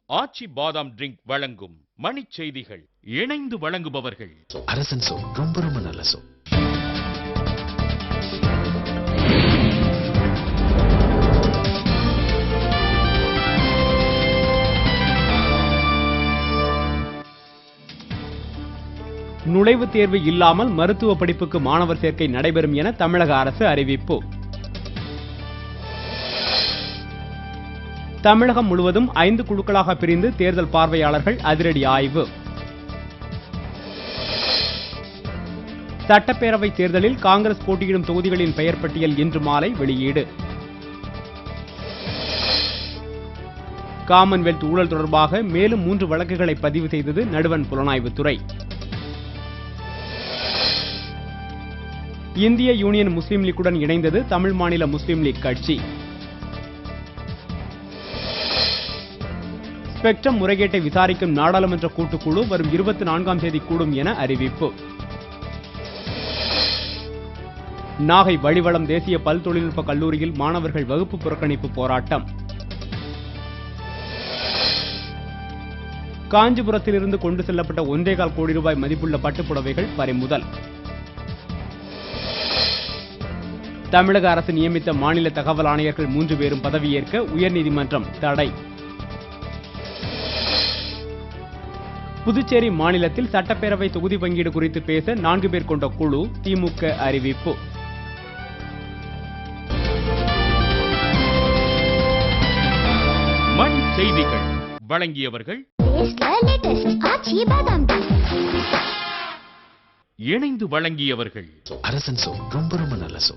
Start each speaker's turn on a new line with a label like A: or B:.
A: ஆச்சி பாதாம் ட்ரிங்க் வழங்கும் மணிச் செய்திகள். இணைந்து வழங்குபவர்கள்
B: அரசன் சோ, ரொம்ப ரொம்ப நல்ல சோ.
C: நுழைவுத் தேர்வு இல்லாமல் மருத்துவ படிப்புக்கு மாணவர் சேர்க்கை நடைபெறும் என தமிழக அரசு அறிவிப்பு. தமிழகம் முழுவதும் 5 குழுக்களாக பிரிந்து தேர்தல் பார்வையாளர்கள் அதிரடி ஆய்வு. சட்டப்பேரவை தேர்தலில் காங்கிரஸ் போட்டியிடும் தொகுதிகளின் பெயர் பட்டியல் இன்று மாலை வெளியீடு. காமன்வெல்த் ஊழல் தொடர்பாக மேலும் 3 வழக்குகளை பதிவு செய்தது நடுவண் புலனாய்வுத்துறை. இந்திய யூனியன் முஸ்லீம் லீக்குடன் இணைந்தது தமிழ் மாநில முஸ்லீம் லீக் கட்சி. ஸ்பெக்ட்ரம் முறைகேட்டை விசாரிக்கும் நாடாளுமன்ற கூட்டுக்குழு வரும் 24ஆம் தேதி கூடும் என அறிவிப்பு. நாகை வழிவளம் தேசிய பல் தொழில்நுட்ப கல்லூரியில் மாணவர்கள் வகுப்பு புறக்கணிப்பு போராட்டம். காஞ்சிபுரத்திலிருந்து கொண்டு செல்லப்பட்ட 1.25 கோடி ரூபாய் மதிப்புள்ள பட்டுப்புடவைகள் பறிமுதல். தமிழக அரசு நியமித்த மாநில தகவல் ஆணையர்கள் 3 பேரும் பதவியேற்க உயர்நீதிமன்றம் தடை. புதுச்சேரி மாநிலத்தில் சட்டப்பேரவை தொகுதி பங்கீடு குறித்து பேச 4 பேர் கொண்ட குழு திமுக அறிவிப்பு.
A: மணி செய்திகள் வழங்கியவர்கள் இணைந்து வழங்கியவர்கள்
B: அரசன் சோ, ரொம்ப ரொம்ப நல்ல சோ.